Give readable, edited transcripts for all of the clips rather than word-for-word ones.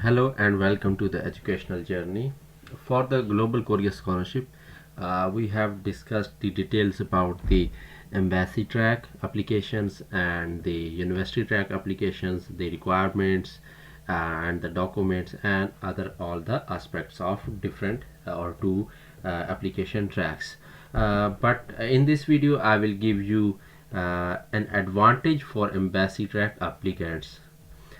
Hello and welcome to the educational journey. For the Global Korea Scholarship, we have discussed the details about the embassy track applications and the university track applications, the requirements and the documents and other all the aspects of different or two application tracks. But in this video, I will give you an advantage for embassy track applicants.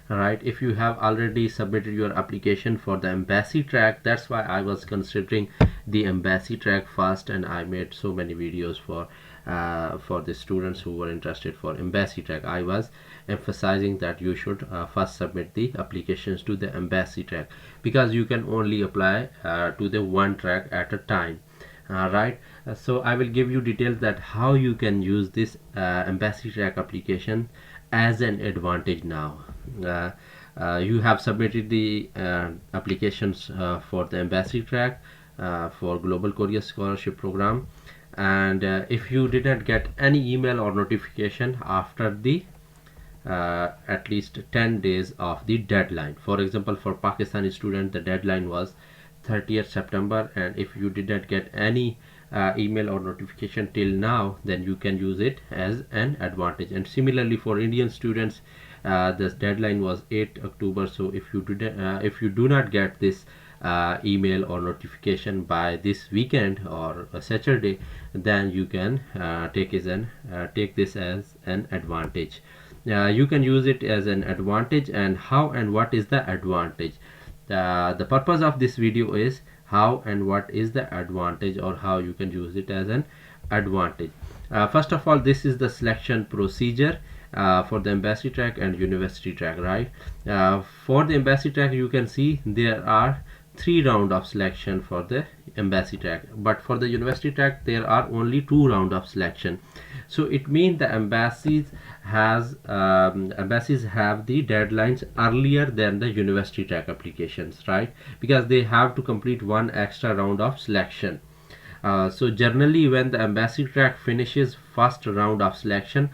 Alright, if you have already submitted your application for the embassy track, that's why I was considering the embassy track first, and I made so many videos for the students who were interested for embassy track. I was emphasizing that you should first submit the applications to the embassy track, because you can only apply to the one track at a time. Right, so I will give you details that how you can use this embassy track application as an advantage now. You have submitted the applications for the embassy track for Global Korea Scholarship Program, and if you didn't get any email or notification after the at least 10 days of the deadline. For example, for Pakistani student, the deadline was 30th September, and if you didn't get any email or notification till now, then you can use it as an advantage. And similarly for Indian students, this deadline was 8 October. So if you do not get this email or notification by this weekend or a Saturday, then you can take this as an advantage. You can use it as an advantage. And how and what is the advantage? The purpose of this video is how and what is the advantage, or how you can use it as an advantage. First of all, this is the selection procedure for the embassy track and university track, right? For the embassy track, you can see there are 3 rounds of selection for the embassy track, but for the university track there are only 2 rounds of selection. So it means the embassies have the deadlines earlier than the university track applications, right? Because they have to complete 1 extra round of selection. So generally when the embassy track finishes first round of selection,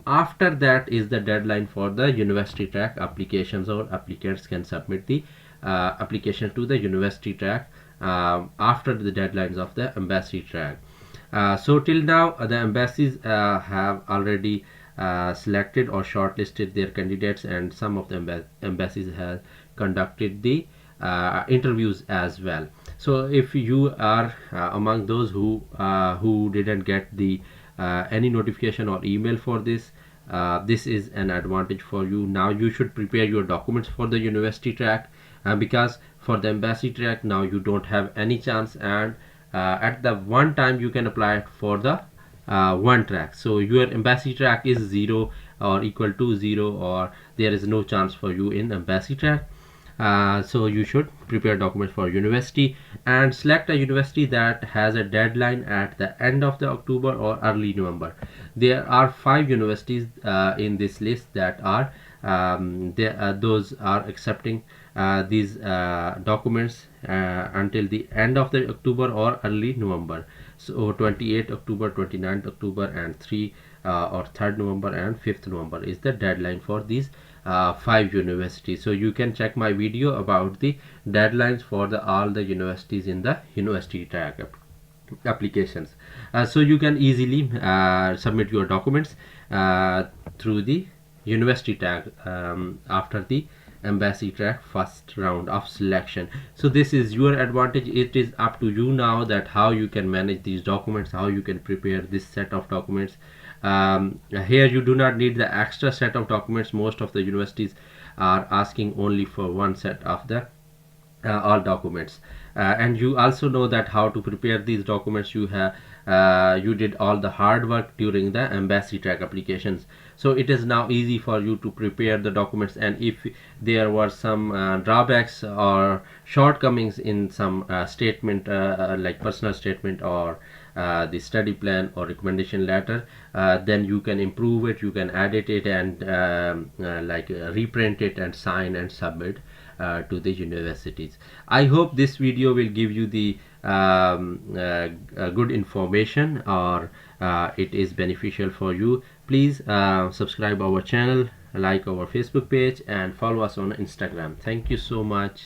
after that is the deadline for the university track applications, or applicants can submit the application to the university track after the deadlines of the embassy track. So till now the embassies have already selected or shortlisted their candidates, and some of the embassies have conducted the interviews as well. So if you are among those who didn't get the any notification or email for this, this is an advantage for you. Now you should prepare your documents for the university track, because for the embassy track now you don't have any chance, and at the one time you can apply it for the one track. So your embassy track is 0 or equal to 0, or there is no chance for you in embassy track. So you should prepare documents for university and select a university that has a deadline at the end of the October or early November. There are 5 universities in this list that are those are accepting these documents until the end of the October or early November. So 28 October, 29th October, and 3rd November and 5th November is the deadline for these 5 universities. So you can check my video about the deadlines for all the universities in the university track applications. So you can easily submit your documents through the university tag after the embassy track first round of selection. So this is your advantage. It is up to you now that how you can manage these documents, how you can prepare this set of documents. Here you do not need the extra set of documents. Most of the universities are asking only for one set of the all documents, and you also know that how to prepare these documents. You did all the hard work during the embassy track applications, so it is now easy for you to prepare the documents. And if there were some drawbacks or shortcomings in some statement, like personal statement or the study plan or recommendation letter, then you can improve it, you can edit it, and reprint it and sign and submit to the universities. I hope this video will give you the good information, or it is beneficial for you. Please subscribe our channel, like our Facebook page and follow us on Instagram. Thank you so much.